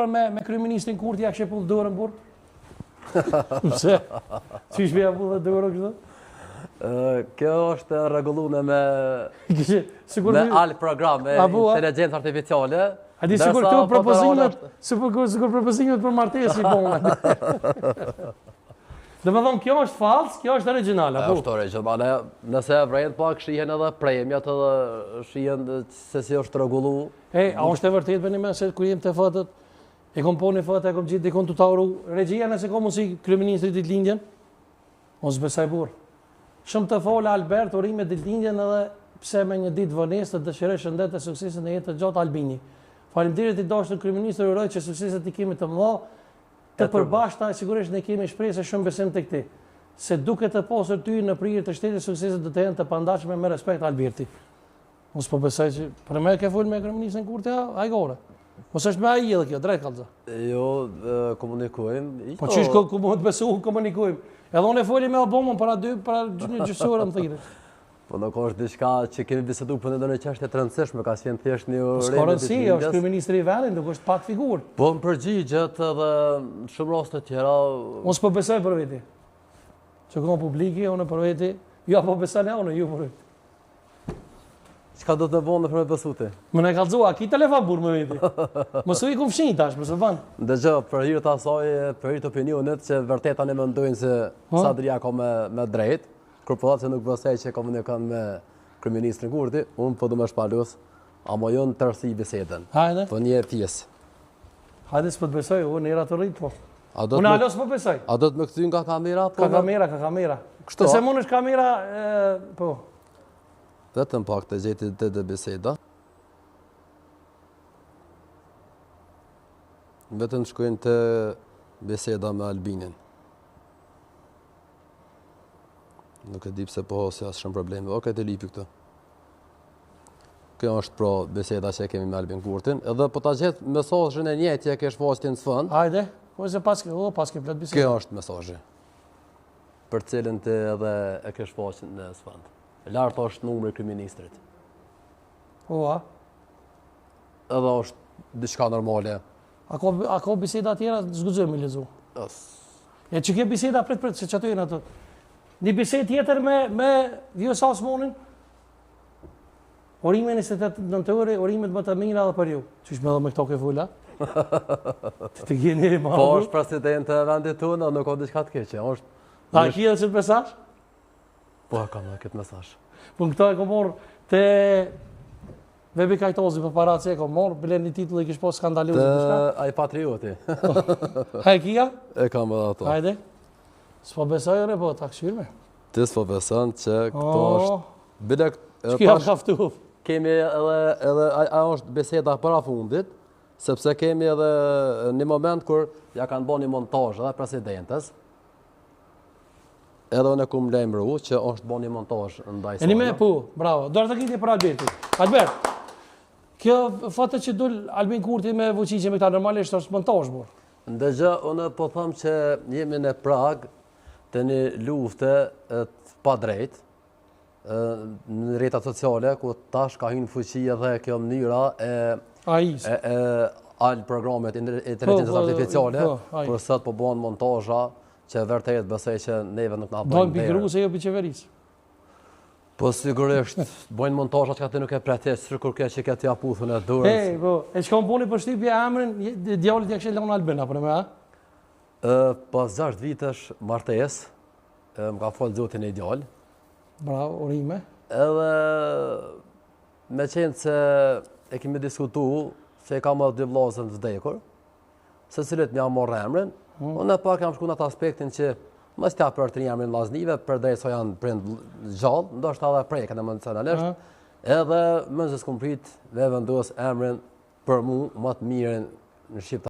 me kryeministrin Kurti, ja kështë pullë dorën burë? Pse? Që ishme ja pullë dhe dorën kështë? Kjo është rregullune me alë program, me inteligencë artificiale. A di sikur këto propozimet për martesë i bonë. Dhe me thonë, kjo është falsë, kjo është originale. Është originale. Nëse vrejnë pak, shihen edhe premjat edhe shihen se si është rregullu. A është e vërtet për një me se kur jem të fëtët, e kom po një fëtë, e kom gjithë dikon të tauru, regjia nëse kom mundësi kryeministrit ditëlindjen, mos besaj burë. Shumë të folë Albert, urime ditëlindjen edhe pse me një ditë vonesë të dëshiroj shëndet e suksesin e jetë të gjatë Albini. Faleminderit i dashur kryeministër, uroj që sukseset i kemi të mëdha, të përbashkëta, sigurisht ne kemi shpresë shumë besim të këti. Se duke të posër ty në prirje të shtetit, sukseset do të jenë të pandashme me respekt Alberti. Mos po besoj që për me ke folë me kryeministrin Kurti, ai gore. Mos është me ai edhe kjo, drejt kallza. Jo, komunikojmë. Po çish ku mund të besu komunikojmë. Edhe unë foli me Obamën para një gjysore më thirrë. Po nuk është diçka që kemi biseduar për ndonjë çështje të rëndësishme, ka qenë thjesht një urime. S'ka rëndësi, është kryeministri i vendit, nuk është pak figurë. Po më përgjigjet edhe shumë raste të tjera. Unë s'po besoj për veti. Që ka publiki, unë për veti, jo po besoj unë, ju për veti. Çka do të bënë për me besu ti? Më ne kallëzua, ki telefon burë më veti. Mos u i kum fshinj tash, mëse ban. Dëgjoj, për hir të asaj, për hir të opinionit që vërtet tani mendojnë se Sadria ka me drejt. Kur po thotë se nuk besoj që komunikon me kryeministrin Kurti, unë po do më shpalos, ama jo në tërësi bisedën. Hajde. Po një pjesë. Hajde s'po të besoj, unë era të rrit po. Unë alos po besoj. A do të më kthyn nga kamera po? Ka kamera. Kështu. Se mund është kamera po. Vetëm pak të gjeti të biseda. Vetëm shkojnë të biseda me Albinin. Nuk e di pse po se asë shumë probleme. Oke, të lipi këtë. Kjo është pro biseda që kemi me Albin Kurtin. Edhe po ta gjetë mesazhin e njëjtë që ke shfaqur në fund. Hajde. Po se pas ke plot biseda. Kjo është mesazhi. Për cilën të edhe e ke shfaqur në fund. Lartë është numri i kryeministrit. Po a? Edhe është diçka normale. A ka biseda tjera zguxoj me lezu. E që ke biseda prit se çato janë ato. Një bisedë tjetër me Vjosa Osmanin. Orime 29 ore, orimet më të mira edhe për ju. Qysh me dhe me këto ke vula? Të gjeni e marrë. Po është president të vendit tonë, nuk ka diçka të keqe. A ki edhe qëtë mesazh? Po, kam edhe këtë mesazh. Po në këto e kom morë të Vebi Kajtozi për parat se e kom morë, bilen një titull e kish po skandalioz. Të ai patrioti. Ha e kia? E kam edhe ato. Hajde. S'po besoj ore, po ta këshirme. Ti s'po beson që këto është... Bile... Shkia kaftu. Kemi edhe... Ajo është biseda para fundit, sepse kemi edhe një moment kur ja kanë bo një montajë edhe presidentes, edhe unë e kum lejmëru që është bo një montajë ndaj E një me pu, bravo. Dore të kitje për Alberti. Albert, kjo fatë që dul Albin Kurti me vuqigje me këta normalisht është montajë, bur. Ndëgjë, unë po thëmë që jemi në Prag të një lufte pa drejt në rrjetet sociale, ku tash ka hynë fuqi edhe kjo mënyra e alë programet inteligencës artificiale, kur sot po bëhen montazha që vërtet besoj që neve nuk na bëjnë dojnë pikëru se jo për qeverisë. Po sigurisht, bojnë montazha që ati nuk e pretes, kur kjo që këtë ja puthën e durës. E që kam puni për shtypje emrin, djallit ja kështë Leon Albina, për me a? Pas 6 vitesh martes, më ka falë zotin e djallë. Bravo, urime. Edhe me qenë se e kemi diskutu se e kam edhe 2 vllazën të vdekur, se cilët më janë marrë emrin, unë pak jam shku në atë aspektin që mos t'ja për të një emrin vllaznive, përderi so janë prind gjallë, ndoshta edhe preken emocionalisht, edhe më se s'kum prit me vendos emrin për mu më të mirën në Shqiptar.